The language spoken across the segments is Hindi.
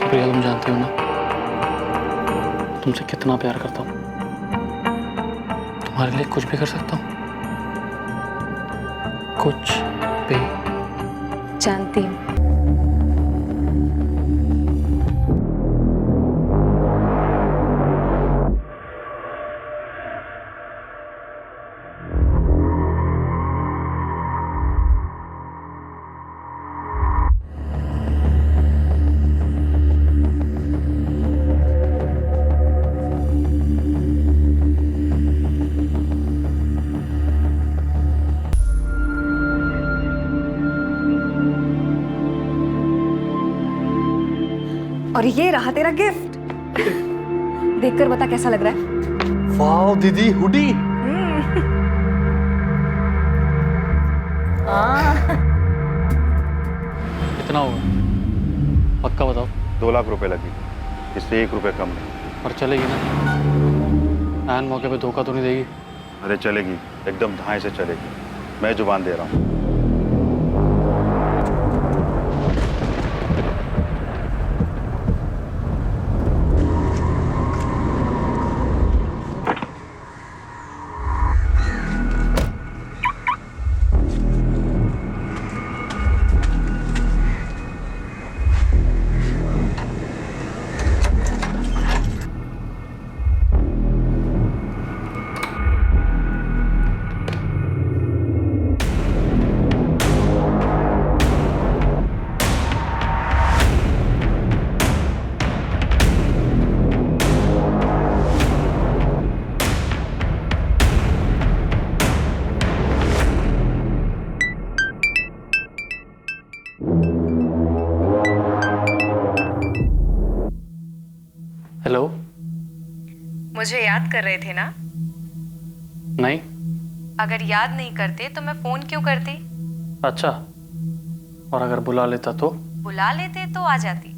सुप्रिया, तुम जानती हो ना तुमसे कितना प्यार करता हूँ। तुम्हारे लिए कुछ भी कर सकता हूँ, कुछ भी। जानती हूँ। और ये रहा तेरा गिफ्ट। देखकर बता कैसा लग रहा है। वाओ दीदी, हुडी। कितना होगा पक्का बताओ। 2 लाख रुपए लगी, इससे 1 रुपए कम नहीं। और चलेगी ना? ऐन मौके पे धोखा तो नहीं देगी? अरे चलेगी, एकदम धाए से चलेगी, मैं जुबान दे रहा हूँ। हेलो। मुझे याद कर रहे थे ना? नहीं। अगर याद नहीं करते तो मैं फोन क्यों करती? अच्छा, और अगर बुला लेता तो? बुला लेते तो आ जाती।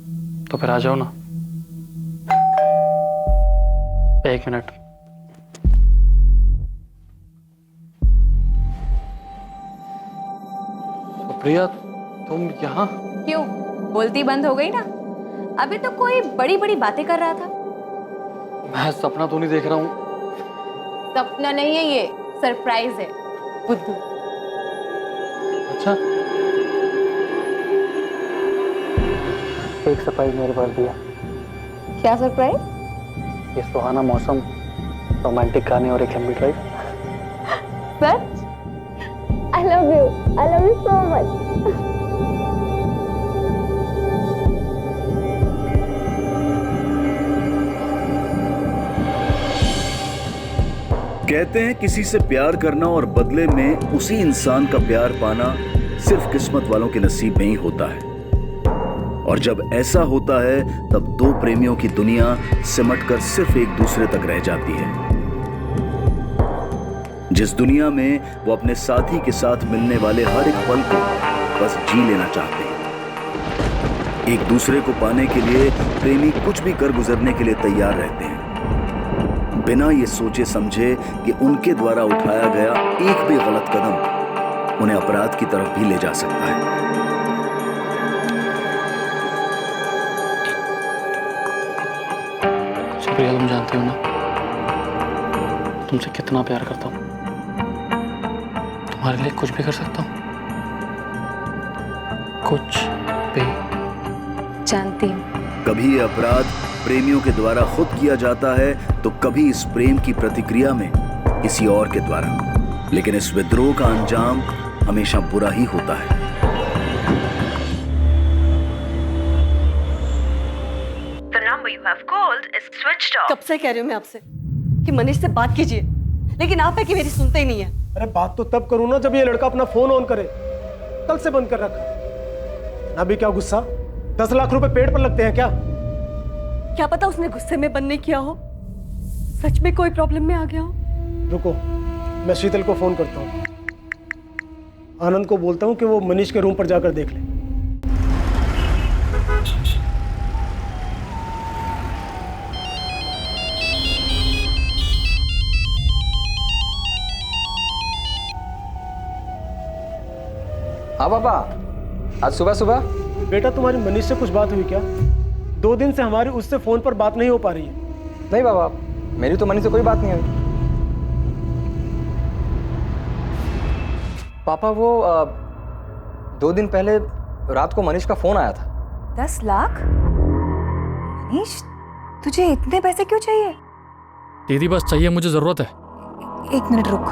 तो फिर आ जाओ ना। 1 मिनट। सुप्रिया, तुम यहाँ? क्यों, बोलती बंद हो गई ना? अभी तो कोई बड़ी बड़ी बातें कर रहा था। मैं सपना तो नहीं देख रहा हूँ? सपना नहीं है, ये सरप्राइज है बुद्धू। अच्छा, एक सरप्राइज मेरे पास दिया। क्या सरप्राइज? ये सुहाना मौसम, रोमांटिक गाने और एक लंबी drive. Such? I love you so much. कहते हैं किसी से प्यार करना और बदले में उसी इंसान का प्यार पाना सिर्फ किस्मत वालों के नसीब में ही होता है। और जब ऐसा होता है तब दो प्रेमियों की दुनिया सिमटकर सिर्फ एक दूसरे तक रह जाती है। जिस दुनिया में वो अपने साथी के साथ मिलने वाले हर एक पल को बस जी लेना चाहते हैं। एक दूसरे को पाने के लिए प्रेमी कुछ भी कर गुजरने के लिए तैयार रहते हैं, बिना ये सोचे समझे कि उनके द्वारा उठाया गया एक भी गलत कदम उन्हें अपराध की तरफ भी ले जा सकता है। सुप्रिया, तुम जानती हो ना तुमसे कितना प्यार करता हूँ। तुम्हारे लिए कुछ भी कर सकता हूँ, कुछ भी। जानती हूँ। कभी ये अपराध प्रेमियों के द्वारा खुद किया जाता है तो कभी इस प्रेम की प्रतिक्रिया में किसी और के द्वारा, लेकिन इस विद्रोह का अंजाम हमेशा बुरा ही होता है। The number you have called is switched off. कब से कह रही हूँ मैं आपसे कि मनीष से बात कीजिए, लेकिन आप है कि मेरी सुनते ही नहीं है। अरे बात तो तब करूँ ना जब ये लड़का अपना फोन ऑन करे। कल से बंद कर रखा। ना भी क्या गुस्सा? 10 लाख रुपए पेड़ पर लगते हैं क्या? क्या पता उसने गुस्से में बंद नहीं किया हो, सच में कोई प्रॉब्लम में आ गया हो। रुको, मैं शीतल को फोन करता हूँ। आनंद को बोलता हूँ कि वो मनीष के रूम पर जाकर देख ले। हाँ पापा, आज सुबह सुबह। बेटा, तुम्हारी मनीष से कुछ बात हुई क्या? 2 दिन से हमारी उससे फोन पर बात नहीं हो पा रही है। नहीं बाबा, मेरी तो मनी से कोई बात नहीं हुई। पापा वो 2 दिन पहले रात को मनीष का फोन आया था। 10 लाख? मनीष, तुझे इतने पैसे क्यों चाहिए? दीदी बस चाहिए, मुझे जरूरत है। 1 मिनट रुक।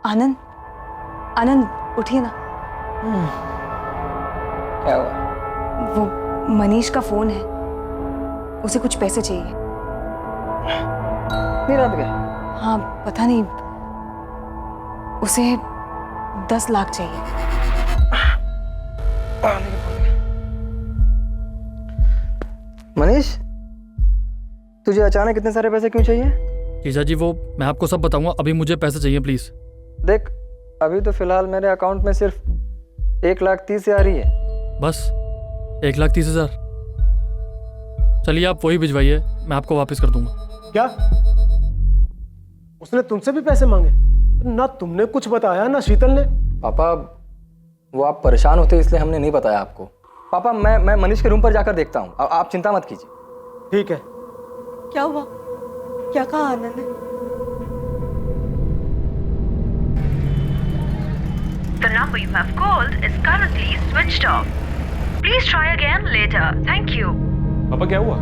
आनंद, आनंद उठिए ना। क्या हुआ? वो मनीष का फोन है, उसे कुछ पैसे चाहिए। नहीं रात गए? हाँ, पता नहीं, उसे 10 लाख चाहिए। मनीष, तुझे अचानक इतने सारे पैसे क्यों चाहिए? जीजा जी वो मैं आपको सब बताऊंगा, अभी मुझे पैसे चाहिए प्लीज। देख, अभी तो फिलहाल मेरे अकाउंट में सिर्फ 1,30,000 आ रही है। बस 1,30,000? चलिए आप वही भिजवाइए, मैं आपको वापस कर दूंगा। क्या उसने तुमसे भी पैसे मांगे? ना तुमने कुछ बताया ना शीतल ने। पापा, वो आप परेशान होते इसलिए हमने नहीं बताया आपको। पापा, मैं मनीष के रूम पर जाकर देखता हूँ, आप चिंता मत कीजिए। ठीक है। क्या हुआ? क्या कहा आनंद ने? The number you have called is currently switched off. Please try again later. Thank you. पापा क्या हुआ?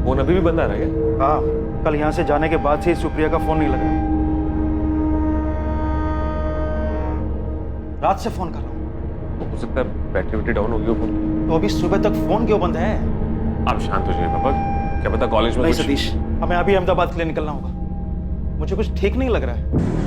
फोन अभी भी बंद आ रहा है क्या? हाँ, कल यहाँ से जाने के बाद से सुप्रिया का फोन नहीं लग रहा। रात से फोन कर रहा हूँ। हो सकता है बैटरी डाउन हो गई हो फोन की। तो अभी सुबह तक फोन क्यों बंद है? आप शांत हो जाइए पापा, क्या पता कॉलेज में नहीं कुछ... सतीश, हमें अभी अहमदाबाद के लिए निकलना होगा। मुझे कुछ ठीक नहीं लग रहा है।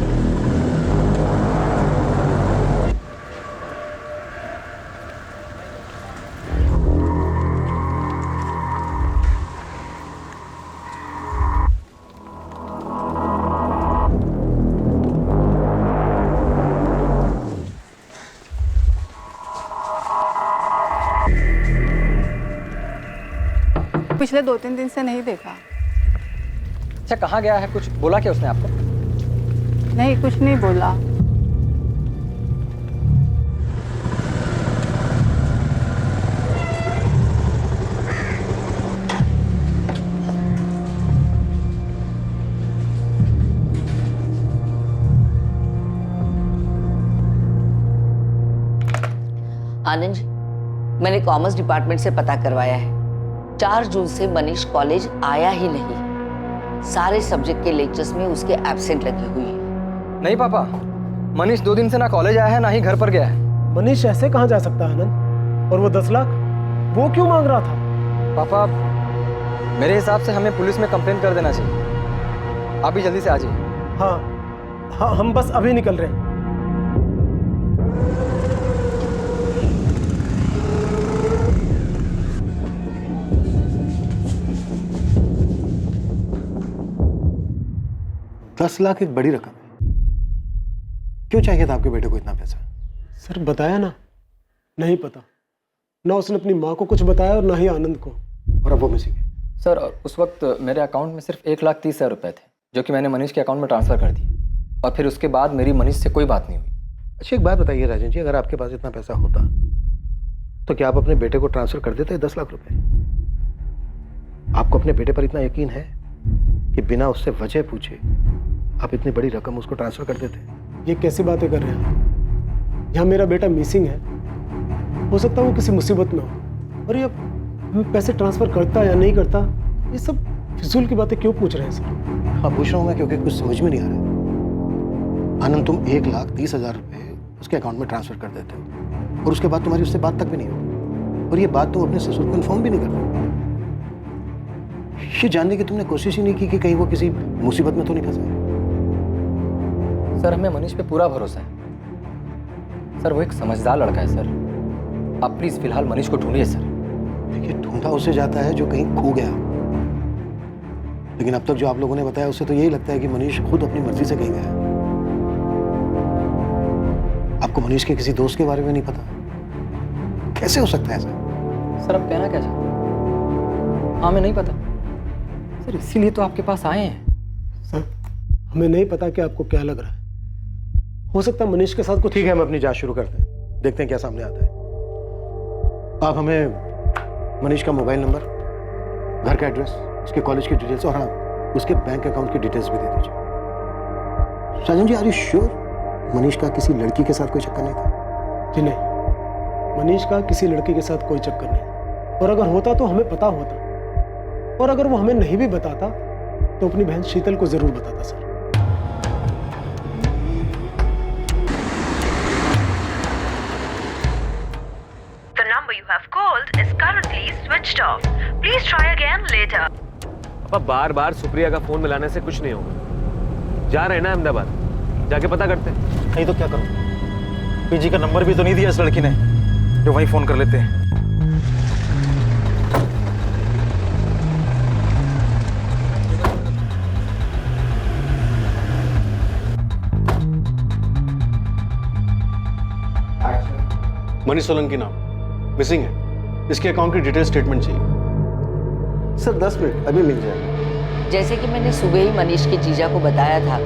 पिछले 2-3 दिन से नहीं देखा। अच्छा, कहाँ गया है? कुछ बोला क्या उसने आपको? नहीं, कुछ नहीं बोला। आनंद जी, मैंने कॉमर्स डिपार्टमेंट से पता करवाया है। 4 जून से मनीष कॉलेज आया ही नहीं। सारे सब्जेक्ट के लेक्चर्स में उसके एब्सेंट लगी हुई है। नहीं पापा, मनीष 2 दिन से ना कॉलेज आया है ना ही घर पर गया है। मनीष ऐसे कहाँ जा सकता है आनंद? और वो 10 लाख वो क्यों मांग रहा था? पापा, मेरे हिसाब से हमें पुलिस में कंप्लेन कर देना चाहिए। आप भी जल्दी से आ जाइए। हाँ हाँ, हम बस अभी निकल रहे हैं। $10 लाख एक बड़ी रकम है। क्यों चाहिए था आपके बेटे को इतना पैसा? सर बताया ना, नहीं पता। ना उसने अपनी माँ को कुछ बताया और ना ही आनंद को। और अब वो मिसिंग है। सर, उस वक्त मेरे अकाउंट में सिर्फ 1,30,000 रुपए थे, जो कि मैंने मनीष के अकाउंट में ट्रांसफ़र कर दिए। और फिर उसके बाद मेरी मनीष से कोई बात नहीं हुई। अच्छा, एक बात बताइए राजन जी, अगर आपके पास इतना पैसा होता तो क्या आप अपने बेटे को ट्रांसफ़र कर देते 10 लाख रुपए? आपको अपने बेटे पर इतना यकीन है कि बिना उससे वजह पूछे आप इतनी बड़ी रकम उसको ट्रांसफ़र कर देते? ये कैसी बातें कर रहे हैं? यहाँ मेरा बेटा मिसिंग है, हो सकता है वो किसी मुसीबत में हो। और ये मैं पैसे ट्रांसफ़र करता या नहीं करता, ये सब फिजूल की बातें क्यों पूछ रहे हैं सर? हाँ, पूछ रहा हूँ मैं क्योंकि कुछ समझ में नहीं आ रहा है। आनंद, तुम 1,30,000 रुपये उसके अकाउंट में ट्रांसफ़र कर देते हो और उसके बाद तुम्हारी उससे बात तक भी नहीं होती, और ये बात तुम अपने ससुर को इन्फॉर्म भी नहीं कर रहे। ये जानने की तुमने कोशिश ही नहीं की कि कहीं वो किसी मुसीबत में तो नहीं फंसा? सर, हमें मनीष पे पूरा भरोसा है। सर, वो एक समझदार लड़का है सर। आप प्लीज़ फिलहाल मनीष को ढूंढिए सर। देखिए, ढूंढा उसे जाता है जो कहीं खो गया, लेकिन अब तक जो आप लोगों ने बताया उससे तो यही लगता है कि मनीष खुद अपनी मर्जी से कहीं गया। आपको मनीष के किसी दोस्त के बारे में नहीं पता? कैसे हो सकता है ऐसा? सर, आप कहना क्या चाहते हैं? हाँ, हमें नहीं पता सर, इसीलिए तो आपके पास आए हैं। सर, हमें नहीं पता कि आपको क्या लग रहा है। हो सकता है मनीष के साथ कुछ। ठीक है, हम अपनी जांच शुरू करते हैं, देखते हैं क्या सामने आता है। आप हमें मनीष का मोबाइल नंबर, घर का एड्रेस, उसके कॉलेज की डिटेल्स और हाँ उसके बैंक अकाउंट की डिटेल्स भी दे दीजिए। साजन जी, आर यू श्योर मनीष का किसी लड़की के साथ कोई चक्कर नहीं था? जी नहीं, मनीष का किसी लड़की के साथ कोई चक्कर नहीं, और अगर होता तो हमें पता होता, और अगर वो हमें नहीं भी बताता तो अपनी बहन शीतल को जरूर बताता sir. The number you have called is currently switched off. Please try again later. अब बार बार सुप्रिया का फोन मिलाने से कुछ नहीं होगा। जा रहे हैं ना अहमदाबाद, जाके पता करते हैं। नहीं तो क्या करूं? पीजी का नंबर भी तो नहीं दिया इस लड़की ने, जो वहीं फोन कर लेते हैं। मनीष सोलंकी नाम, मिसिंग है। इसके अकाउंट की डिटेल स्टेटमेंट चाहिए। सर 10 मिनट, अभी मिल जाएगा। जैसे कि मैंने सुबह ही मनीष के जीजा को बताया था,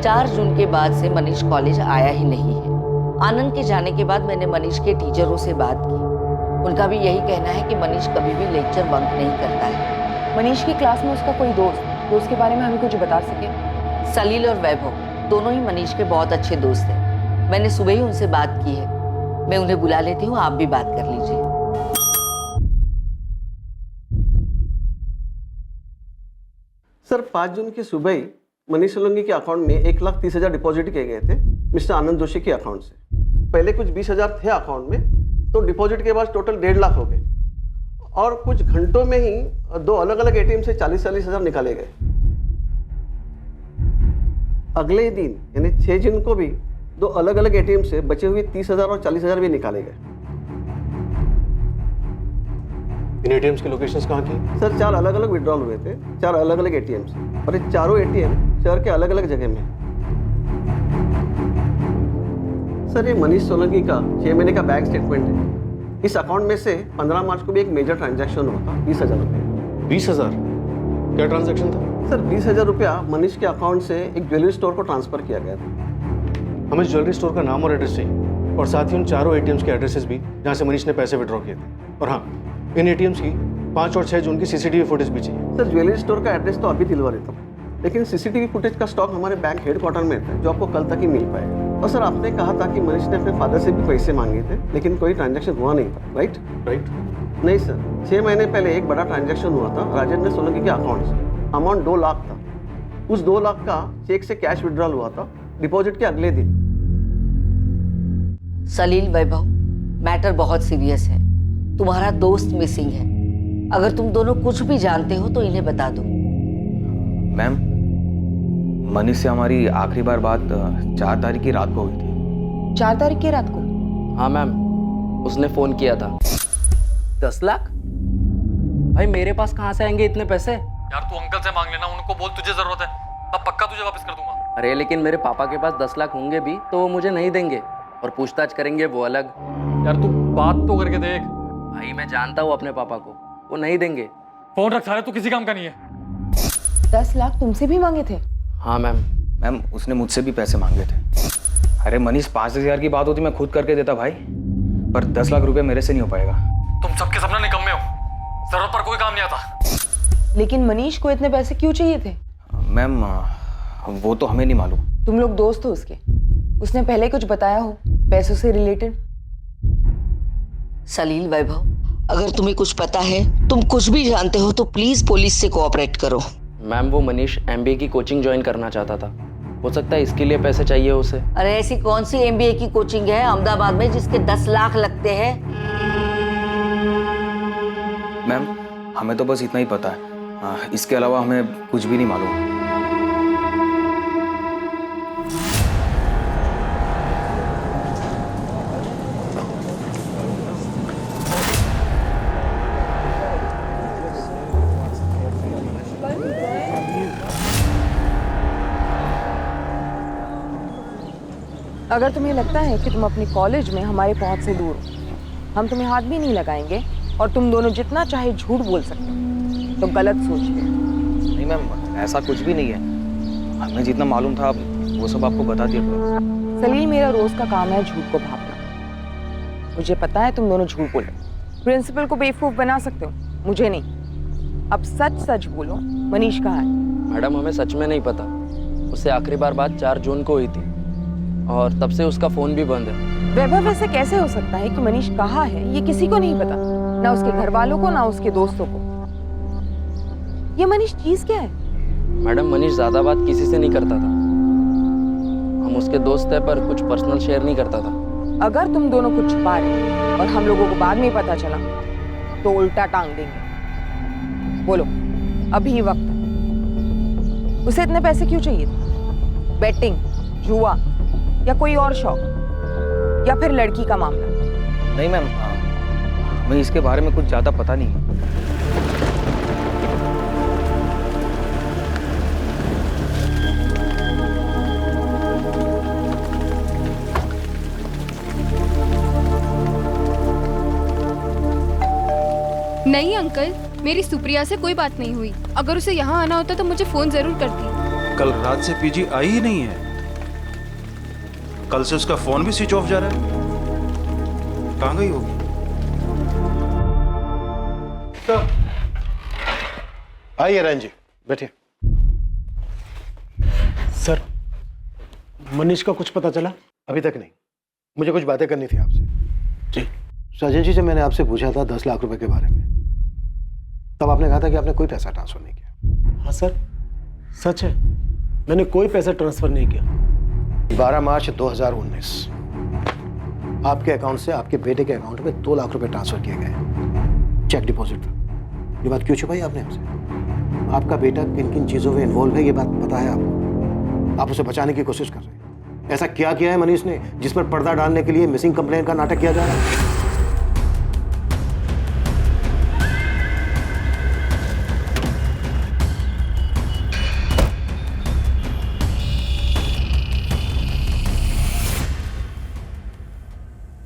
4 जून के बाद से मनीष कॉलेज आया ही नहीं है। आनंद के जाने के बाद मैंने मनीष के टीचरों से बात की, उनका भी यही कहना है कि मनीष कभी भी लेक्चर बंक नहीं करता है। मनीष की क्लास में उसका कोई दोस्त जो उसके बारे में हमें कुछ बता सके? सलील और वैभव दोनों ही मनीष के बहुत अच्छे दोस्त हैं। मैंने सुबह ही उनसे बात की है, मैं उन्हें बुला लेती हूँ, आप भी बात कर लीजिए। सर 5 जून की सुबह ही मनीष सोलंकी के अकाउंट में 1,30,000 डिपॉजिट किए गए थे मिस्टर आनंद जोशी के अकाउंट से। पहले कुछ 20,000 थे अकाउंट में, तो डिपॉजिट के बाद टोटल 1.5 लाख हो गए, और कुछ घंटों में ही 2 अलग अलग एटीएम से 40-40 हज़ार निकाले गए। अगले दिन यानी 6 जून को भी 2 अलग अलग एटीएम से बचे हुए 30,000 और 40,000 भी निकाले गए। इन एटीएम्स की लोकेशंस कहाँ की? सर 4 अलग अलग विड्रॉल हुए थे, 4 अलग अलग एटीएम से, और ये चारों एटीएम शहर के अलग अलग जगह में। सर ये मनीष सोलंकी का 6 महीने का बैंक स्टेटमेंट है। इस अकाउंट में से 15 मार्च को भी एक मेजर ट्रांजैक्शन हुआ था, 20,000 रुपये। 20,000? क्या ट्रांजैक्शन था? सर 20,000 रुपया मनीष के अकाउंट से एक ज्वेलरी स्टोर को ट्रांसफर किया गया था। हमें ज्वेलरी स्टोर का नाम और एड्रेस चाहिए, और साथ ही उन चारों एटीएम्स के एड्रेसेस भी जहाँ से मनीष ने पैसे विड्रॉ किए थे। और हाँ, इन एटीएम्स की 5 और 6 जून की सीसीटीवी फुटेज भी चाहिए। सर ज्वेलरी स्टोर का एड्रेस तो अभी दिलवा देता हूँ, लेकिन सीसीटीवी फुटेज का स्टॉक हमारे बैंक हेडक्वार्टर में था, जो आपको कल तक ही मिल पाएगा। और सर आपने कहा था कि मनीष ने अपने फादर से भी पैसे मांगे थे, लेकिन कोई ट्रांजैक्शन हुआ नहीं था, राइट? नहीं सर, 6 महीने पहले एक बड़ा ट्रांजैक्शन हुआ था राजेंद्र सोलंकी के अकाउंट से। अमाउंट 2 लाख था। उस 2 लाख का चेक से कैश विड्रॉल हुआ था डिपॉजिट के अगले दिन। सलील, वैभव, मैटर बहुत सीरियस है। तुम्हारा दोस्त मिसिंग है। अगर तुम दोनों कुछ भी जानते हो तो इन्हें बता दो। मैम, मनीष से हमारी आखिरी बार बात 4 तारीख की रात को हुई थी। 4 तारीख की रात को? हाँ मैम, उसने फोन किया था। 10 लाख? भाई मेरे पास कहाँ से आएंगे इतने पैसे? यार तू अंकल से मांग लेना, उनको बोल तुझे जरूरत है, तब पक्का तुझे वापस कर दूंगा। अरे लेकिन मेरे पापा के पास 10 लाख होंगे भी तो वो मुझे नहीं देंगे, और पूछताछ करेंगे वो अलग। यार तू बात तो करके देख। भाई मैं जानता हूँ अपने पापा को, वो नहीं देंगे। फोन रख, सारे तू किसी काम का नहीं है। 10 लाख तुमसे भी मांगे थे? हाँ मैम। मैम उसने मुझसे भी पैसे मांगे थे। अरे मनीष 5,000 की बात होती मैं खुद करके देता भाई, पर 10 लाख रुपए मेरे से नहीं हो पाएगा। तुम सबके सपने निकम्मे हो, जरूरत पर कोई काम नहीं आता। लेकिन मनीष को इतने पैसे क्यों चाहिए थे? मैम वो तो हमें नहीं मालूम। तुम लोग दोस्त हो उसके? उसने पहले कुछ बताया हो पैसों से रिलेटेड? सलील, वैभव, अगर तुम्हें कुछ पता है, तुम कुछ भी जानते हो, तो प्लीज पुलिस से कोऑपरेट करो। मैम वो मनीष MBA की कोचिंग ज्वाइन करना चाहता था, हो सकता है इसके लिए पैसे चाहिए उसे। अरे ऐसी कौन सी MBA की कोचिंग है अहमदाबाद में जिसके 10 लाख लगते हैं? मैम हमें तो बस इतना ही पता है, इसके अलावा हमें कुछ भी नहीं मालूम। अगर तुम्हें लगता है कि तुम अपनी कॉलेज में हमारे पहुंच से दूर हो, हम तुम्हें हाथ भी नहीं लगाएंगे, और तुम दोनों जितना चाहे झूठ बोल सकते हो, तो गलत सोचते हो। नहीं मैम, ऐसा कुछ भी नहीं है। हमें जितना मालूम था वो सब आपको बता दिया। सलील, मेरा रोज का काम है झूठ को भापना। मुझे पता है तुम दोनों झूठ बोलो, प्रिंसिपल को बेवकूफ बना सकते हो, मुझे नहीं। अब सच सच बोलो, मनीष कहाँ है? मैडम हमें सच में नहीं पता। उससे आखिरी बार बात 4 जून को हुई थी और तब से उसका फोन भी बंद है। वैभव, ऐसे कैसे हो सकता है कि मनीष कहाँ है ये किसी को नहीं पता, ना उसके घर वालों को ना उसके दोस्तों को। ये मनीष चीज क्या है? मैडम मनीष ज्यादा बात किसी से नहीं करता था। हम उसके दोस्त थे पर कुछ पर्सनल शेयर नहीं करता था। अगर तुम दोनों कुछ छुपा रहे और हम लोगों को बाद में पता चला तो उल्टा टांग देंगे। बोलो, अभी वक्त है। उसे इतने पैसे क्यों चाहिए थे? बेटिंग, जुआ या कोई और शौक, या फिर लड़की का मामला? नहीं मैम, हमें इसके बारे में कुछ ज़्यादा पता नहीं है। नहीं अंकल, मेरी सुप्रिया से कोई बात नहीं हुई। अगर उसे यहाँ आना होता तो मुझे फोन जरूर करती। कल रात से पीजी आई ही नहीं है। कल से उसका फोन भी स्विच ऑफ जा रहा है। कहाँ गई होगी? आइए रंजी जी, बैठिए। सर, मनीष का कुछ पता चला? अभी तक नहीं, मुझे कुछ बातें करनी थी आपसे। जी साजन जी, जब मैंने आपसे पूछा था 10 लाख रुपए के बारे में, तब आपने कहा था कि आपने कोई पैसा ट्रांसफर नहीं किया। हाँ सर, सच है, मैंने कोई पैसा ट्रांसफर नहीं किया। 12 मार्च 2019 आपके अकाउंट से आपके बेटे के अकाउंट में 2 लाख रुपए ट्रांसफर किए गए, चेक डिपॉजिट था। ये बात क्यों छुपाई आपने हमसे? आपका बेटा किन किन चीजों में इन्वॉल्व है ये बात पता है आपको? आप उसे बचाने की कोशिश कर रहे हैं। ऐसा क्या किया है मनीष ने जिस पर पर्दा डालने के लिए मिसिंग कंप्लेन का नाटक किया जा रहा है?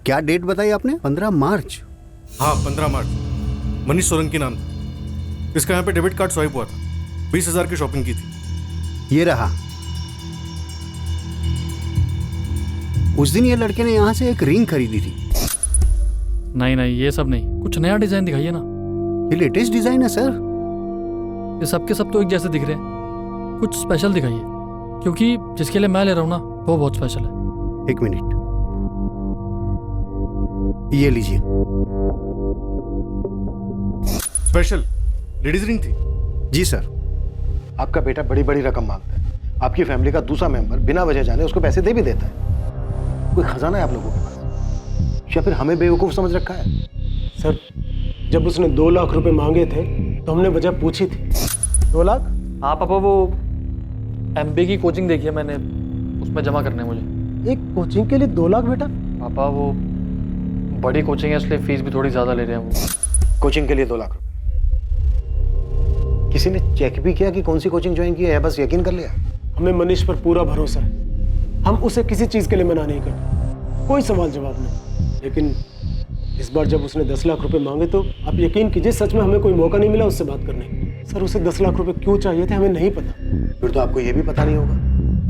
क्या डेट बताई आपने? 15 मार्च? हाँ 15 मार्च। मनीष सोलंकी नाम था। इसका यहाँ पे डेबिट कार्ड स्वाइप हुआ था। 20,000 की शॉपिंग की थी। ये रहा। उस दिन ये लड़के ने यहाँ से एक रिंग खरीदी थी। नहीं नहीं, ये सब नहीं, कुछ नया डिजाइन दिखाइए ना। ये लेटेस्ट डिजाइन है सर। ये सब के सब तो एक जैसे दिख रहे हैं, कुछ स्पेशल दिखाइए, क्योंकि जिसके लिए मैं ले रहा हूँ ना वो बहुत स्पेशल है। 1 मिनट, ये लीजिए। स्पेशल लेडीज रिंग थी? जी सर। आपका बेटा बड़ी बड़ी रकम मांगता है, आपकी फैमिली का दूसरा मेंबर बिना वजह जाने उसको पैसे दे भी देता है। कोई खजाना है आप लोगों के पास, या फिर हमें बेवकूफ समझ रखा है? सर, जब उसने 2 लाख रुपए मांगे थे तो हमने वजह पूछी थी। 2 लाख? हाँ पापा, वो MBA की कोचिंग देखी है मैंने, उसमें जमा करने हैं मुझे। एक कोचिंग के लिए 2 लाख बेटा? पापा वो बड़ी कोचिंग है इसलिए फीस भी थोड़ी ज्यादा ले रहे हैं वो। कोचिंग के लिए 2 लाख रुपए? किसी ने चेक भी किया कि कौन सी कोचिंग ज्वाइन की है, बस यकीन कर लिया? हमें मनीष पर पूरा भरोसा है, हम उसे किसी चीज के लिए मना नहीं करते, कोई सवाल जवाब नहीं। लेकिन इस बार जब उसने 10 लाख रुपए मांगे तो आप यकीन कीजिए सच में हमें कोई मौका नहीं मिला उससे बात करने का। सर, उसे 10 लाख रुपए क्यों चाहिए थे हमें नहीं पता। फिर तो आपको यह भी पता नहीं होगा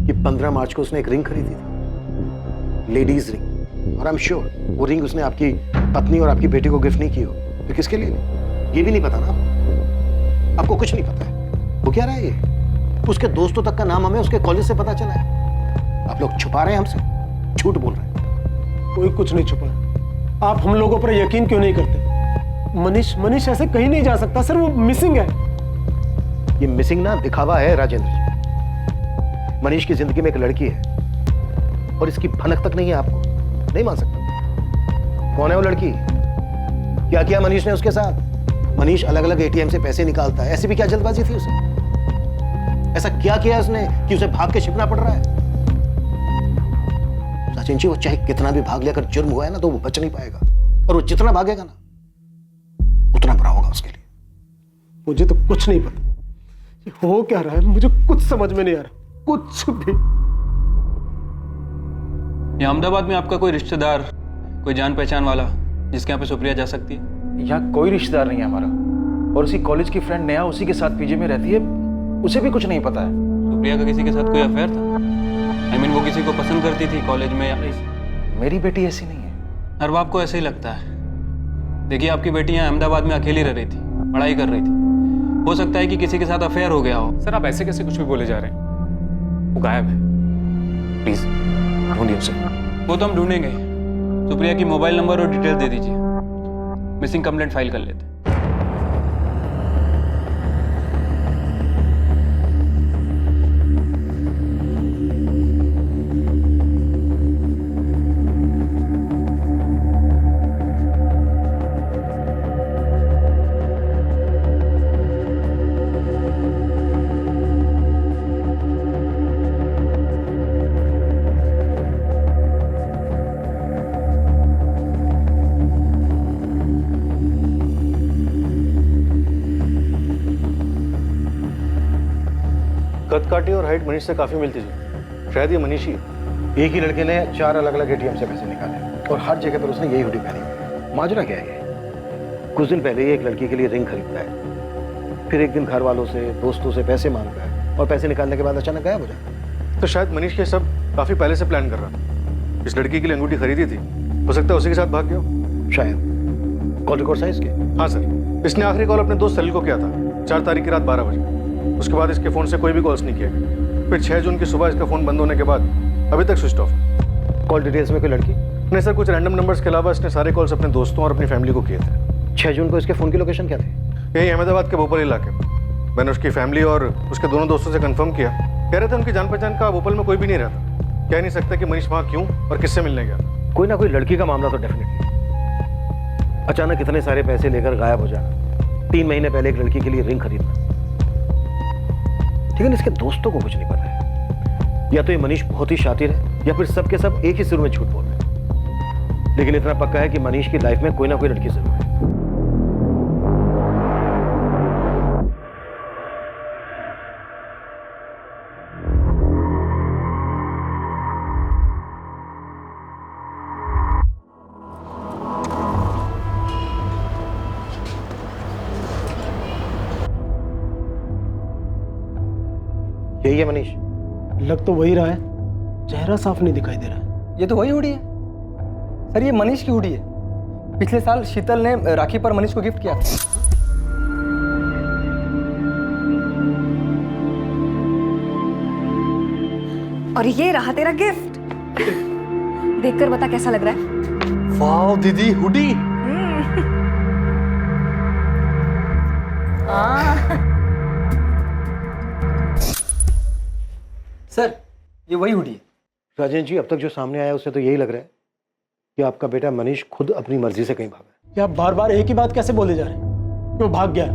कि 15 मार्च को उसने एक रिंग खरीदी थी, लेडीज रिंग, और आई एम श्योर वो रिंग उसने आपकी पत्नी और आपकी बेटी को गिफ्ट नहीं की हो। फिर किसके लिए? ये भी नहीं पता ना आपको? कुछ नहीं पता है। वो क्या रहा है ये? उसके दोस्तों तक का नाम हमें उसके कॉलेज से पता चला है। आप लोग छुपा रहे हैं हमसे, झूठ बोल रहे हैं। कोई कुछ नहीं छुपा। आप हम लोगों पर यकीन क्यों नहीं करते? मनीष ऐसे कहीं नहीं जा सकता सर, वो मिसिंग है। ये मिसिंग ना दिखावा है राजेंद्र जी। मनीष की जिंदगी में एक लड़की है और इसकी भनक तक नहीं है, आपको नहीं मान सकता। कौन है वो लड़की? क्या किया मनीष ने उसके साथ? मनीष अलग अलग ATM से पैसे निकालता है, ऐसी भी क्या जल्दबाजी थी उसे? ऐसा क्या किया उसने कि उसे भाग के छिपना पड़ रहा है? सचिन जी, वो चाहे कितना भी भाग ले, अगर जुर्म हुआ है ना तो वो बच नहीं पाएगा, और वो जितना भागेगा ना उतना बुरा होगा उसके लिए। मुझे तो कुछ नहीं पता ये हो क्या रहा है, मुझे कुछ समझ में नहीं आ रहा, कुछ भी। अहमदाबाद में आपका कोई रिश्तेदार, कोई जान पहचान वाला जिसके यहाँ पे सुप्रिया जा सकती है? यहाँ कोई रिश्तेदार नहीं है हमारा, और उसी कॉलेज की फ्रेंड नेहा उसी के साथ पीजी में रहती है, उसे भी कुछ नहीं पता है। सुप्रिया का किसी के साथ कोई अफेयर था? वो किसी को पसंद करती थी कॉलेज में या मेरी बेटी ऐसी नहीं है। हर बाप को ऐसे ही लगता है। देखिए आपकी बेटी यहाँ अहमदाबाद में अकेली रह रही थी, पढ़ाई कर रही थी। हो सकता है कि किसी के साथ अफेयर हो गया हो। सर आप ऐसे कैसे कुछ भी बोले जा रहे हैं? वो गायब है, प्लीज ढूंढिए उसे। वो तो हम ढूंढेंगे। सुप्रिया की मोबाइल नंबर और डिटेल दे दीजिए, मिसिंग कंप्लेंट फाइल कर लेते हैं। कद काठी और हाइट मनीष से काफी मिलती जुलती। शायद ये मनीष ही है। एक ही लड़के ने 4 अलग-अलग एटीएम से पैसे निकाले और हर जगह पर उसने यही हुडी पहनी। माजरा क्या है ये? कुछ दिन पहले ही एक लड़की के लिए रिंग खरीदता है, फिर एक दिन घर वालों से, दोस्तों से पैसे मांगता है और पैसे निकालने के बाद अचानक गायब हो जाता है। तो शायद मनीष ये सब काफी पहले से प्लान कर रहा था। इस लड़की के लिए अंगूठी खरीदी थी, हो सकता है उसी के साथ भाग गया। शायद कॉल रिकॉर्ड साइज के। हाँ सर, इसने आखिरी कॉल अपने दोस्त सलील को किया था 4 तारीख की रात 12 बजे। उसके बाद इसके फोन से कोई भी कॉल्स नहीं किए गए। फिर 6 जून की सुबह इसका फोन बंद होने के बाद अभी तक स्विच ऑफ। कॉल डिटेल्स में कोई लड़की नहीं सर, कुछ रैंडम नंबर्स के अलावा इसने सारे कॉल्स अपने दोस्तों और अपनी फैमिली को किए थे। 6 जून को इसके फोन की लोकेशन क्या थी? यही अहमदाबाद के भोपाल इलाके में। मैंने उसकी फैमिली और उसके दोनों दोस्तों से कंफर्म किया, कह रहे थे उनकी जान पहचान का भोपाल में कोई भी नहीं रहता। कह नहीं सकता कि मनीष वहाँ क्यों और किससे मिलने गया। कोई ना कोई लड़की का मामला तो डेफिनेटली। अचानक इतने सारे पैसे लेकर गायब हो जाना, 3 महीने पहले एक लड़की के लिए रिंग खरीदना, लेकिन इसके दोस्तों को कुछ नहीं पता है। या तो ये मनीष बहुत ही शातिर है या फिर सब के सब एक ही सुर में झूठ बोल रहे हैं। लेकिन इतना पक्का है कि मनीष की लाइफ में कोई ना कोई लड़की जरूर है। यही है मनीष? लग तो वही रहा है, चेहरा साफ नहीं दिखाई दे रहा है। ये तो वही हुडी है सर, ये मनीष की हुडी है। पिछले साल शीतल ने राखी पर मनीष को गिफ्ट किया था। और ये रहा तेरा गिफ्ट। देखकर बता कैसा लग रहा है? वाओ दीदी, हुडी। सर ये वही हुडी है। राजेंद्र जी, अब तक जो सामने आया उससे तो यही लग रहा है कि आपका बेटा मनीष खुद अपनी मर्जी से कहीं भागा है। क्या आप बार बार एक ही बात कैसे बोले जा रहे हैं कि वो भाग गया?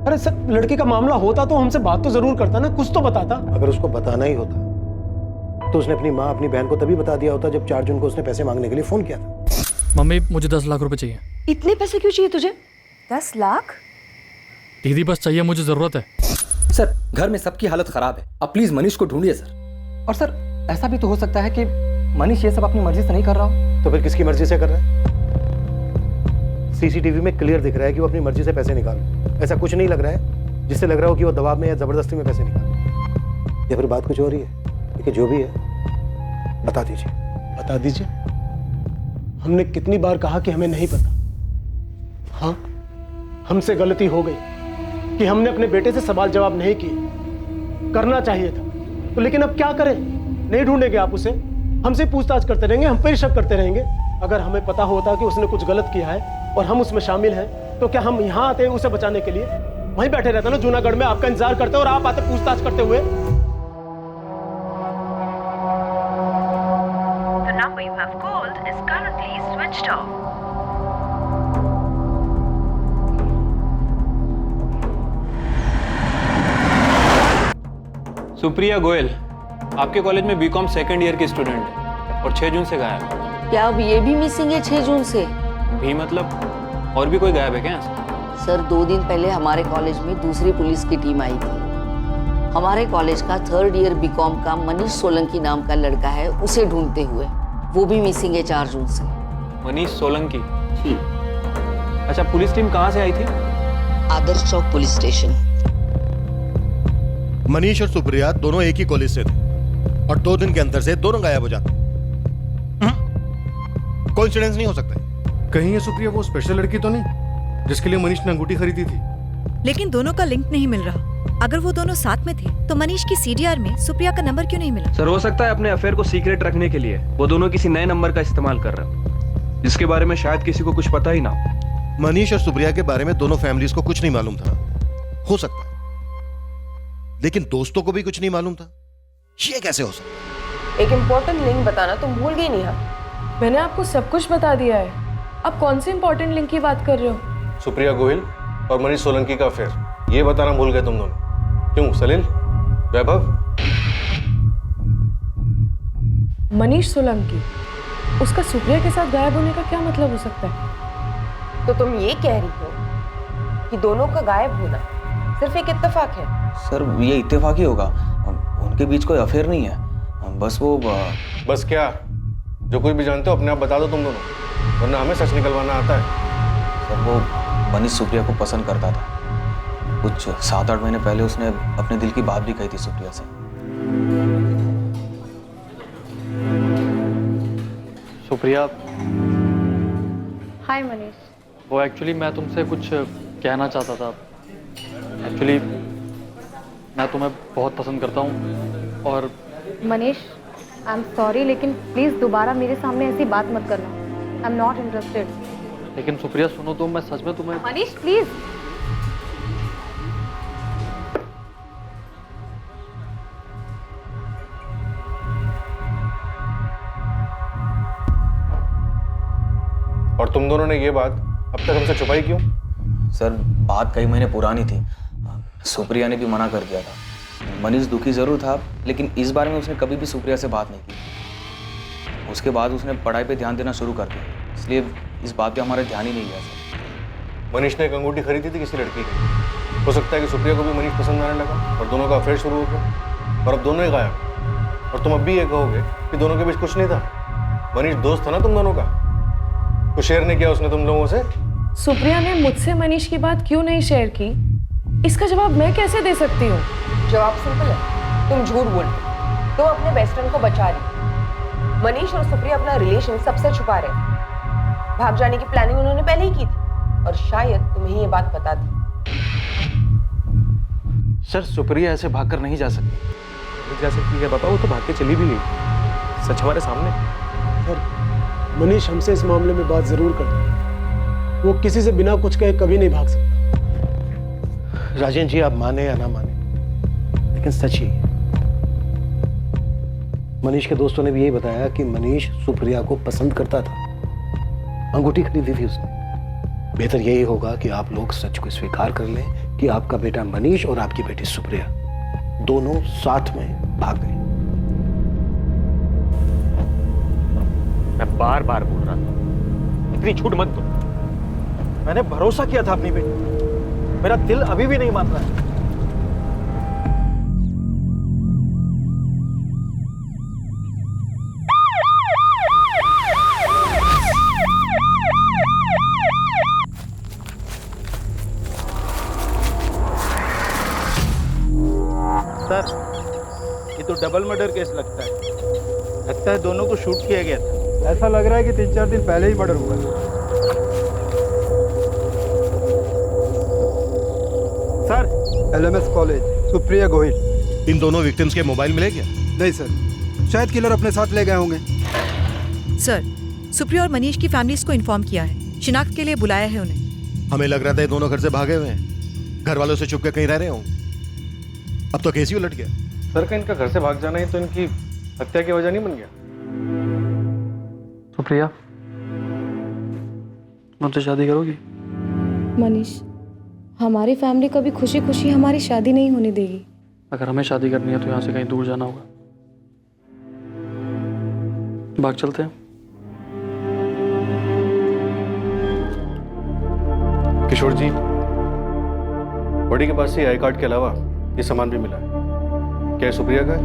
अरे सर, लड़के का मामला होता तो हमसे बात तो जरूर करता ना, कुछ तो बताता। अगर उसको बताना ही होता तो उसने अपनी माँ अपनी बहन को तभी बता दिया होता जब 4 जून को उसने पैसे मांगने के लिए फोन किया था। मम्मी मुझे 10 लाख रुपए चाहिए। इतने पैसे क्यों चाहिए तुझे? 10 लाख? दीदी बस चाहिए, मुझे जरूरत है। सर घर में सबकी हालत खराब है, आप प्लीज मनीष को ढूंढिए सर। और सर ऐसा भी तो हो सकता है कि मनीष ये सब अपनी मर्जी से नहीं कर रहा हो। तो फिर किसकी मर्जी से कर रहा है? सीसीटीवी में क्लियर दिख रहा है कि वो अपनी मर्जी से पैसे निकाल रहा है। ऐसा कुछ नहीं लग रहा है जिससे लग रहा हो कि वो दबाव में या जबरदस्ती में पैसे निकाल रहा है। या फिर बात कुछ हो रही है? देखिए जो भी है बता दीजिए। बता दीजिए। हमने कितनी बार कहा कि हमें नहीं पता। हाँ, हमसे गलती हो गई कि हमने अपने बेटे से सवाल जवाब नहीं किए। करना चाहिए था तो, लेकिन अब क्या करें? नहीं ढूंढेंगे आप उसे? हमसे पूछताछ करते रहेंगे, हम पर शक करते रहेंगे। अगर हमें पता होता कि उसने कुछ गलत किया है और हम उसमें शामिल हैं, तो क्या हम यहाँ आते उसे बचाने के लिए? वहीं बैठे रहते ना जूनागढ़ में, आपका इंतजार करते और आप आते पूछताछ करते हुए। The number you have called is currently switched off. Supriya Goyal आपके कॉलेज में बीकॉम सेकंड ईयर की स्टूडेंट है और 6 जून से गायब है। क्या अब ये भी मिसिंग है 6 जून से? भी मतलब और भी कोई गायब है क्या? सर 2 दिन पहले हमारे कॉलेज में दूसरी पुलिस की टीम आई थी। हमारे कॉलेज का 3rd ईयर बीकॉम का मनीष सोलंकी नाम का लड़का है, उसे ढूंढते हुए। वो भी मिसिंग है 4 जून से। मनीष सोलंकी? अच्छा, पुलिस टीम कहाँ से आई थी? आदर्श चौक पुलिस स्टेशन। मनीष और सुप्रिया दोनों एक ही कॉलेज से थे। और 2 दिन के अंतर से दोनों गायब हो जाते। कोइंसिडेंस नहीं हो सकता। कहीं ये सुप्रिया वो स्पेशल लड़की तो नहीं जिसके लिए मनीष ने अंगूठी खरीदी थी? लेकिन दोनों का लिंक नहीं मिल रहा। अगर वो दोनों साथ में थे तो मनीष की सीडीआर में सुप्रिया का नंबर क्यों नहीं मिला? सर, हो सकता है अपने अफेयर को सीक्रेट रखने के लिए वो दोनों किसी नए नंबर का इस्तेमाल कर रहे हो, जिसके बारे में शायद किसी को कुछ पता ही ना हो। मनीष और सुप्रिया के बारे में दोनों फैमिलीज को कुछ नहीं मालूम था। हो सकता है, लेकिन दोस्तों को भी कुछ नहीं मालूम था। ये कैसे हो सकता? एक इम्पोर्टेंट लिंक बताना तुम भूल गई नेहा। मैंने आपको सब कुछ बता दिया है, आप कौन सी इम्पोर्टेंट लिंक की बात कर रहे हो? सुप्रिया गोहिल और मनीष सोलंकी का अफेयर, ये बताना भूल गए तुम दोनों। क्यों सलील, वैभव? मनीष सोलंकी, उसका सुप्रिया के साथ गायब होने का क्या मतलब हो सकता है? तो तुम ये कह रही हो कि दोनों का गायब होना सिर्फ एक इत्तेफाक है? सर, ये इत्तेफाक ही होगा, उनके बीच कोई अफेयर नहीं है। बस वो बस क्या? जो कुछ भी जानते हो अपने आप बता दो तुम दोनों, वरना हमें सच निकलवाना आता है। सर, वो मनीष सुप्रिया को पसंद करता था। कुछ 7-8 महीने पहले उसने अपने दिल की बात भी कही थी सुप्रिया से। सुप्रिया, हाय मनीष। वो एक्चुअली मैं तुमसे कुछ कहना चाहता था। एक्चुअली मैं तुम्हें बहुत पसंद करता हूँ और मनीष, आई एम सॉरी, लेकिन प्लीज़ दोबारा मेरे सामने ऐसी बात मत करना। I am not interested. लेकिन सुप्रिया सुनो तो, मैं सच में तुम्हें। मनीष प्लीज़। और तुम दोनों ने ये बात अब तक हमसे छुपाई क्यों? सर, बात कई महीने पुरानी थी। सुप्रिया ने भी मना कर दिया था। मनीष दुखी जरूर था, लेकिन इस बारे में उसने कभी भी सुप्रिया से बात नहीं की। उसके बाद उसने पढ़ाई पे ध्यान देना शुरू कर दिया, इसलिए इस बात पे हमारा ध्यान ही नहीं गया सर। मनीष ने एक अंगूठी खरीदी थी किसी लड़की की। हो सकता है कि सुप्रिया को भी मनीष पसंद आने लगा और दोनों का अफेयर शुरू हो गया, और अब दोनों ही गायब। और तुम अब भी ये कहोगे कि दोनों के बीच कुछ नहीं था? मनीष दोस्त था ना तुम दोनों का, कुछ शेयर नहीं किया उसने तुम लोगों से? सुप्रिया ने मुझसे मनीष की बात क्यों नहीं शेयर की, इसका जवाब मैं कैसे दे सकती हूँ? जवाब सिंपल है, तुम झूठ बोल रही। तुम अपने बेस्ट फ्रेंड को बचा रही। मनीष और सुप्रिया अपना रिलेशन सबसे छुपा रहे। भाग जाने की प्लानिंग उन्होंने पहले ही की थी और शायद तुम्हें ये बात पता थी। सर, सुप्रिया ऐसे भागकर नहीं जा सकती। नहीं जा सकती है पापा, वो तो भाग के चली भी गई, सच हमारे सामने। सर, मनीष हमसे इस मामले में बात जरूर करता है। वो किसी से बिना कुछ कहे कभी नहीं भाग सकता। राजेंद्र जी, आप माने या ना माने, लेकिन सच ही है। मनीष के दोस्तों ने भी यही बताया कि मनीष सुप्रिया को पसंद करता था, अंगूठी खरीदी थी उसने। बेहतर यही होगा कि आप लोग सच को स्वीकार कर लें कि आपका बेटा मनीष और आपकी बेटी सुप्रिया दोनों साथ में भाग गए। मैं बार बार बोल रहा था, इतनी छूट मत दो। मैंने भरोसा किया था अपनी बेटी, मेरा दिल अभी भी नहीं मान रहा है। सर, ये तो डबल मर्डर केस लगता है। लगता है दोनों को शूट किया गया था। ऐसा लग रहा है कि 3-4 दिन पहले ही मर्डर हुआ है। Sir, LMS college, Supriya Gohil. इन दोनों विक्टिम्स के मोबाइल मिले क्या? नहीं सर, शायद किलर अपने साथ ले गए होंगे। सर, सुप्रिया और मनीष की फैमिलीज को इन्फॉर्म किया है, शिनाख्त के लिए बुलाया है उन्हें। हमें लग रहा था ये दोनों घर से भागे हुए हैं, घर वालों से छुप के कहीं रह रहे हों। अब तो केस ही उलट गया। सर, का इनका घर से भाग जाना ही तो इनकी हत्या की वजह नहीं बन गया? सुप्रिया, मुझसे शादी करोगी? मनीष, हमारी फैमिली कभी खुशी खुशी हमारी शादी नहीं होने देगी। अगर हमें शादी करनी है तो यहाँ से कहीं दूर जाना होगा। भाग चलते हैं। किशोर जी, बॉडी के पास से आई कार्ड के अलावा ये सामान भी मिला है। क्या ये सुप्रिया का है?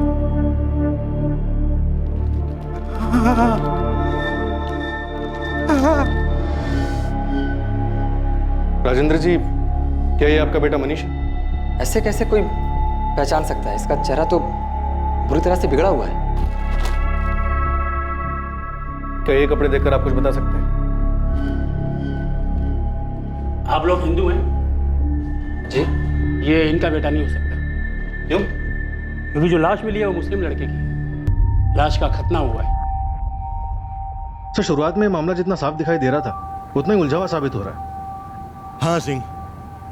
राजेंद्र जी, क्या ये आपका बेटा मनीष है? ऐसे कैसे कोई पहचान सकता है? इसका चेहरा तो बुरी तरह से बिगड़ा हुआ है। क्या ये कपड़े देखकर आप कुछ बता सकते हैं? आप लोग हिंदू हैं? जी। ये इनका बेटा नहीं हो सकता। क्यों? क्योंकि जो लाश मिली है वो मुस्लिम लड़के की है। लाश का खतना हुआ है। सर, शुरुआत में मामला जितना साफ दिखाई दे रहा था उतना ही उलझा हुआ साबित हो रहा है। हाँ सिंह,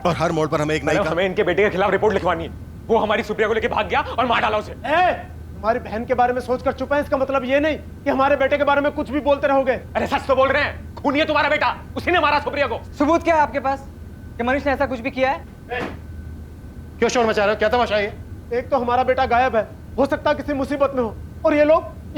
और हर मोड़ पर हमें एक नई हमें इनके बेटे के खिलाफ रिपोर्ट लिखवानी है। वो हमारी सुप्रिया को लेके भाग गया और मार डाला उसे। हमारी बहन के बारे में सोचकर चुप है, इसका मतलब ये नहीं कि हमारे बेटे के बारे में कुछ भी बोलते रहोगे। अरे सच तो बोल रहे हैं, खूनी है तुम्हारा बेटा, उसी ने मारा सुप्रिया को। सबूत क्या है आपके पास कि मनीष ने ऐसा कुछ भी किया है? क्यों शोर मचा रहे हो? क्या तमाशा है? एक तो हमारा बेटा गायब है, हो सकता है किसी मुसीबत में हो, और ये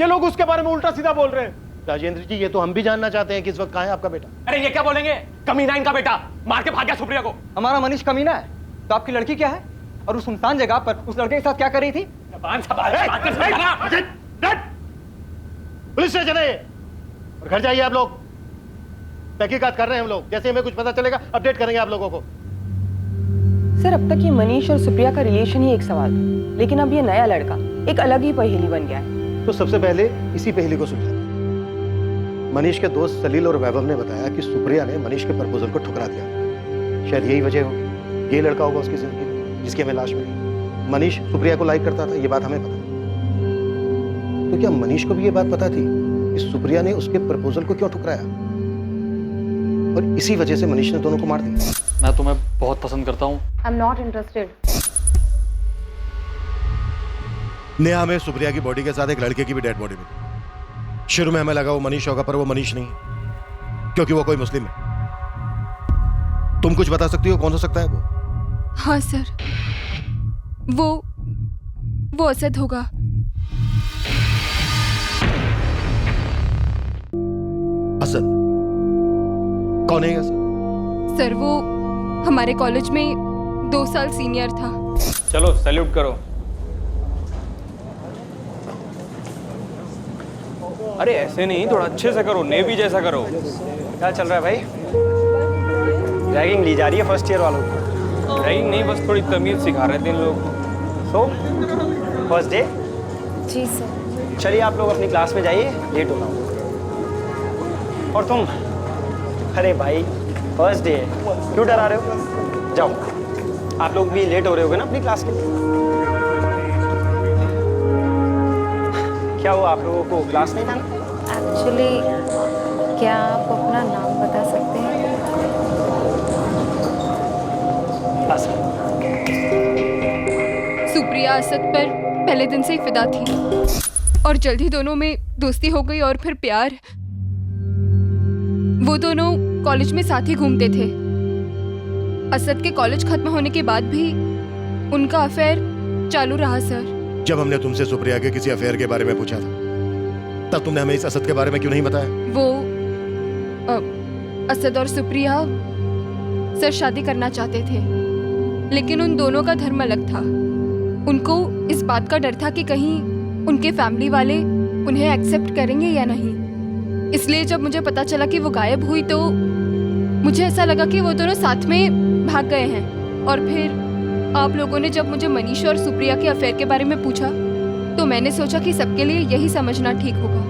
लोग उसके बारे में उल्टा सीधा बोल रहे हैं। राजेंद्र जी, ये तो हम भी जानना चाहते हैं कि इस वक्त कहाँ है आपका बेटा। अरे ये क्या बोलेंगे, कमीना इनका बेटा, मार के भाग गया सुप्रिया को। हमारा मनीष कमीना है तो आपकी लड़की क्या है? और उस सुनसान जगह पर उस लड़के के साथ क्या कर रही थी? पुलिस स्टेशन है और घर जाइए आप लोग। तहकीकात कर रहे हैं हम लोग, जैसे हमें कुछ पता चलेगा अपडेट करेंगे आप लोगों को। सर, अब तक ये मनीष और सुप्रिया का रिलेशन ही एक सवाल था, लेकिन अब ये नया लड़का एक अलग ही पहेली बन गया है। तो सबसे पहले इसी पहेली को सुलझाते हैं। मनीष के दोस्त सलील और वैभव ने बताया कि सुप्रिया ने मनीष के प्रपोजल को ठुकरा दिया। शायद यही वजह होगी, ये लड़का होगा उसकी जिंदगी में जिसकी हमें लाश मिली। मनीष सुप्रिया को लाइक करता था, ये बात हमें पता है। तो क्या मनीष को भी ये बात पता थी कि सुप्रिया ने उसके प्रपोजल को क्यों ठुकराया, और इसी वजह से मनीष ने दोनों को मार दिया? मैं तुम्हें बहुत पसंद करता हूँ। I am not interested. Neha, हमें सुप्रिया की बॉडी के साथ एक लड़के की भी डेड बॉडी मिली। शुरू में हमें लगा वो मनीष होगा, पर वो मनीष नहीं है, क्योंकि वो कोई मुस्लिम है। तुम कुछ बता सकती हो कौन हो सकता है वो? हाँ सर, वो असद होगा। असद? कौन है असद? सर, वो हमारे कॉलेज में 2 साल सीनियर था। चलो सैल्यूट करो। अरे ऐसे नहीं, थोड़ा अच्छे से करो, नेवी जैसा करो। क्या चल रहा है भाई? रैगिंग ली जा रही है फर्स्ट ईयर वालों को? रैगिंग नहीं, बस थोड़ी तमीज सिखा रहे थे इन लोग। So first day? जी सर। चलिए आप लोग अपनी क्लास में जाइए, लेट हो रहा हूँ। और तुम? अरे भाई फर्स्ट डे है, क्यों डरा रहे हो? जाओ, आप लोग भी लेट हो रहे होगे ना अपनी क्लास के लिए। क्या हुआ, आप लोगों को क्लास नहीं जाना? एक्चुअली क्या आप अपना नाम बता सकते हैं? सुप्रिया असद पर पहले दिन से ही फिदा थी और जल्द ही दोनों में दोस्ती हो गई और फिर प्यार। वो दोनों कॉलेज में साथ ही घूमते थे। असद के कॉलेज खत्म होने के बाद भी उनका अफेयर चालू रहा सर। जब हमने तुमसे सुप्रिया के किसी अफेयर के बारे में पूछा था, तब तुमने हमें इस असद के बारे में क्यों नहीं बताया? वो असद और सुप्रिया सर शादी करना चाहते थे, लेकिन उन दोनों का धर्म अलग था। उनको इस बात का डर था कि कहीं उनके फैमिली वाले उन्हें एक्सेप्ट करेंगे या नहीं। इसलिए जब मुझे पता चला कि वो गायब हुई तो मुझे ऐसा लगा कि वो दोनों साथ में भाग गए हैं। और फिर आप लोगों ने जब मुझे मनीष और सुप्रिया के अफेयर के बारे में पूछा तो मैंने सोचा कि सबके लिए यही समझना ठीक होगा।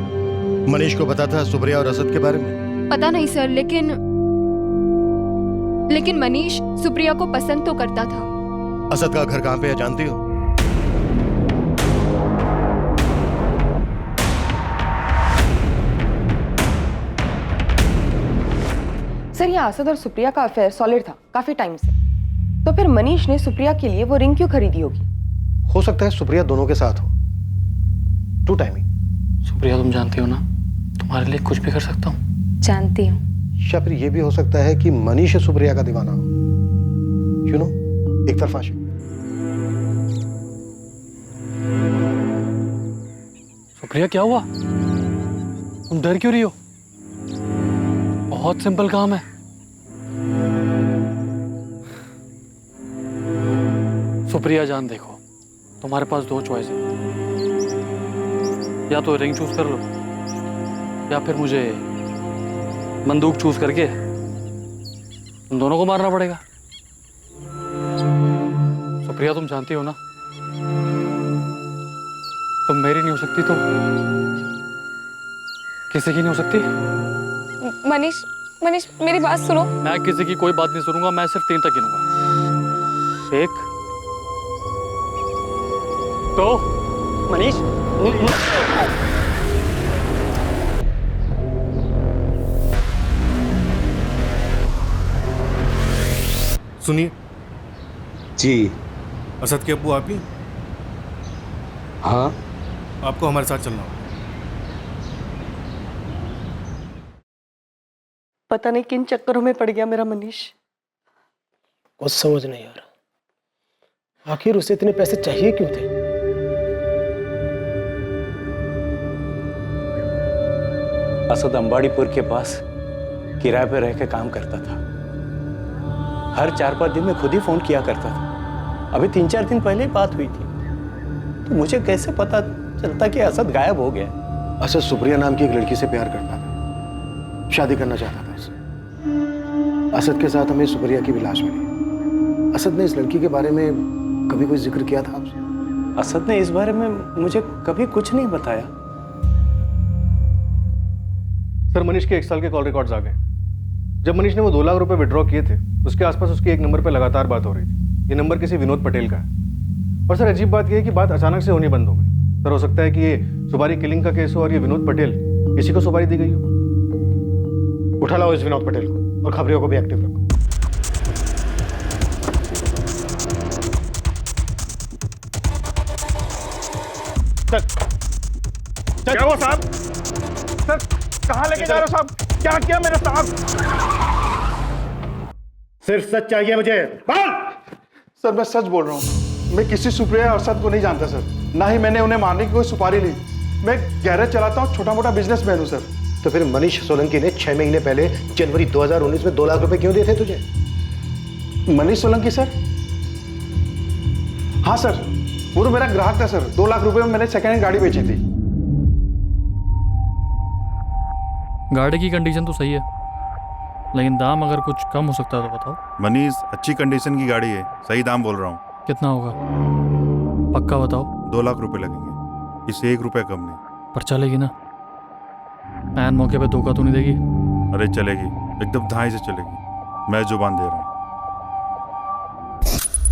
मनीष को पता था सुप्रिया और असद के बारे में? पता नहीं सर, लेकिन मनीष सुप्रिया को पसंद तो करता था। असद का घर कहाँ पे है जानती हो? सर, ये असद और सुप्रिया का अफेयर सॉलिड था काफी टाइम से, तो फिर मनीष ने सुप्रिया के लिए वो रिंग क्यों खरीदी होगी? हो सकता है सुप्रिया दोनों के साथ हो। To timing. सुप्रिया, तुम जानती हो ना, तुम्हारे लिए कुछ भी कर सकता हूँ। जानती हूँ। या फिर ये भी हो सकता है कि मनीष सुप्रिया का दीवाना हो, यू नो, एक तरफा आशिक। सुप्रिया, क्या हुआ? तुम डर क्यों रही हो? बहुत सिंपल काम है। सुप्रिया जान, देखो, तुम्हारे पास 2 चॉइस है। या तो रिंग चूज कर लो, या फिर मुझे बंदूक चूज करके तुम दोनों को मारना पड़ेगा। सुप्रिया, तुम जानती हो ना, तुम मेरी नहीं हो सकती तो किसी की नहीं हो सकती? मनीष मनीष मेरी बात सुनो। मैं किसी की कोई बात नहीं सुनूंगा, मैं सिर्फ 3 तक गिनूंगा। 1 2 मनीष सुनिए जी। असद के अब्बू आप ही? हाँ। आपको हमारे साथ चलना होगा। पता नहीं किन चक्करों में पड़ गया मेरा मनीष। कुछ समझ नहीं आ रहा, आखिर उसे इतने पैसे चाहिए क्यों थे? असद अंबाड़ीपुर के पास किराए पर रह के काम करता था। हर 4-5 दिन में खुद ही फोन किया करता था। अभी 3-4 दिन पहले ही बात हुई थी, तो मुझे कैसे पता चलता कि असद गायब हो गया? असद सुप्रिया नाम की एक लड़की से प्यार करता था, शादी करना चाहता था उससे। असद के साथ हमें सुप्रिया की भी लाश मिली। असद ने इस लड़की के बारे में कभी कोई जिक्र किया था आपसे? असद ने इस बारे में मुझे कभी कुछ नहीं बताया। सर, मनीष के 1 साल के कॉल रिकॉर्ड्स आ गए। जब मनीष ने वो 2 लाख रुपए विड्रॉ किए थे, उसके आसपास उसके एक नंबर पे लगातार बात हो रही थी। ये नंबर किसी विनोद पटेल का है। और सर, अजीब बात यह है कि बात अचानक से होनी बंद हो गई। सर, हो सकता है कि ये सुपारी किलिंग का केस हो और ये विनोद पटेल, इसी को सुपारी दी गई हो। उठा लाओ इस विनोद पटेल को और खबरियों को भी एक्टिव रखो। क्या हुआ साहब? सर, कहाँ लेके जा रहे हो साहब? क्या किया मेरे साहब? सिर्फ सच चाहिए मुझे। सर, मैं सच बोल रहा हूँ। मैं किसी सुप्रिया और असद को नहीं जानता सर। ना ही मैंने उन्हें मारने की कोई सुपारी ली। मैं गैरेज चलाता हूँ, छोटा मोटा बिजनेसमैन हूँ सर। तो फिर मनीष सोलंकी ने 6 महीने पहले जनवरी 2019 में 2 लाख रुपए क्यों दिए थे तुझे? मनीष सोलंकी सर? हाँ सर, वो तो मेरा ग्राहक था सर। 2 लाख रुपए में मैंने सेकेंड हैंड गाड़ी बेची थी। गाड़ी की कंडीशन तो सही है, लेकिन दाम अगर कुछ कम हो सकता है तो बताओ। मनीष, अच्छी कंडीशन की गाड़ी है, सही दाम बोल रहा हूँ। कितना होगा पक्का बताओ? 2 लाख रुपए लगेंगे, इससे 1 रुपया कम नहीं। पर चलेगी ना? ऐन मौके पे धोखा तो नहीं देगी? अरे चलेगी, एकदम धाई से चलेगी। मैं जुबान दे रहा हूँ।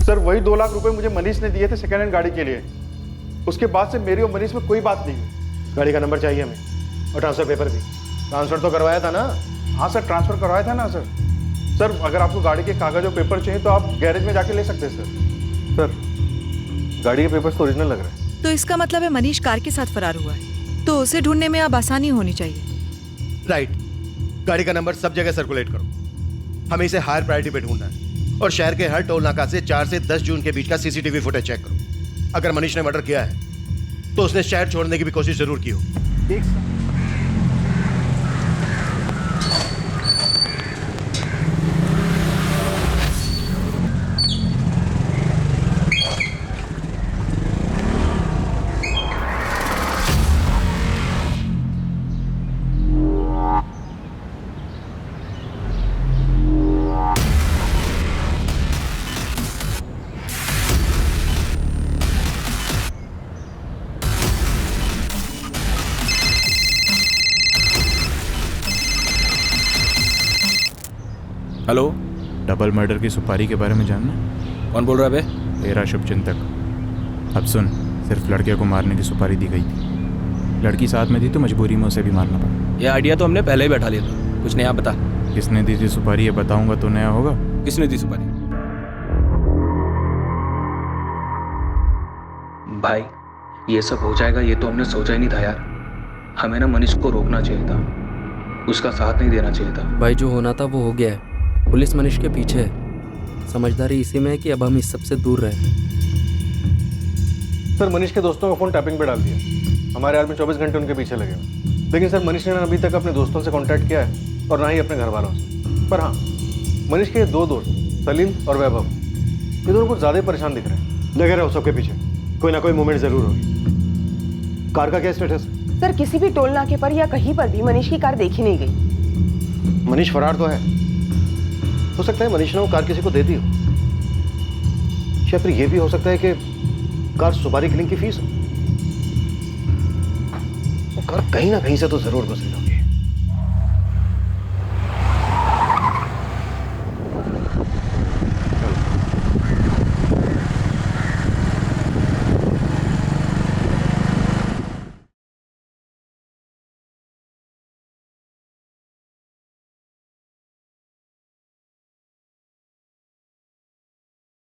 सर, वही 2 लाख रुपए मुझे मनीष ने दिए थे सेकेंड हैंड गाड़ी के लिए। उसके बाद से मेरी और मनीष में कोई बात नहीं हुई। गाड़ी का नंबर चाहिए हमें और ट्रांसफर पेपर भी। ट्रांसफर तो करवाया था ना? हाँ सर, ट्रांसफर करवाया था ना सर। सर, अगर आपको गाड़ी के कागज और पेपर चाहिए तो आप गैरेज में जाके ले सकते हैं सर। सर, गाड़ी के पेपर्स तो ओरिजिनल लग रहे हैं। तो इसका मतलब है मनीष कार के साथ फरार हुआ है, तो उसे ढूंढने में अब आसानी होनी चाहिए। राइट। गाड़ी का नंबर सब जगह सर्कुलेट करो। हमें इसे हायर प्रायोरिटी पे ढूंढना है और शहर के हर टोल नाका से 4 से 10 जून के बीच का सीसीटीवी फुटेज चेक करो। अगर मनीष ने मर्डर किया है तो उसने शहर छोड़ने की भी कोशिश जरूर की हो। ठीक सर। हेलो, डबल मर्डर की सुपारी के बारे में जानना? कौन बोल रहा है बे? तेरा शुभचिंतक। अब सुन, सिर्फ लड़के को मारने की सुपारी दी गई थी। लड़की साथ में थी तो मजबूरी में उसे भी मारना पड़ा। ये आइडिया तो हमने पहले ही बैठा लिया था। कुछ नया बता। किसने दी थी सुपारी, ये बताऊंगा तो नया होगा। किसने दी सुपारी? भाई, ये सब हो जाएगा ये तो हमने सोचा ही नहीं था यार। हमें ना मनीष को रोकना चाहिए था, उसका साथ नहीं देना चाहिए था। भाई, जो होना था वो हो गया है। पुलिस मनीष के पीछे है। समझदारी इसी में है कि अब हम इस सबसे दूर रहे। सर, मनीष के दोस्तों का फोन टैपिंग पे डाल दिया। हमारे आदमी 24 घंटे उनके पीछे लगे हुए। लेकिन सर, मनीष ने अभी तक अपने दोस्तों से कांटेक्ट किया है और ना ही अपने घर वालों से। पर हाँ, मनीष के 2 दोस्त सलीम और वैभव, ये दोनों कुछ ज्यादा ही परेशान दिख रहे हैं। लगे रहो सबके पीछे, कोई ना कोई मूवमेंट जरूर होगी। कार का क्या स्टेटस? सर, किसी भी टोल नाके पर या कहीं पर भी मनीष की कार देखी नहीं गई। मनीष फरार तो है, हो सकता है मनीष ने वो कार किसी को दे दी हो, या फिर ये भी हो सकता है कि कार सुपारी किलिंग की फीस हो। वो कार कहीं ना कहीं से तो जरूर गुजरी होगी।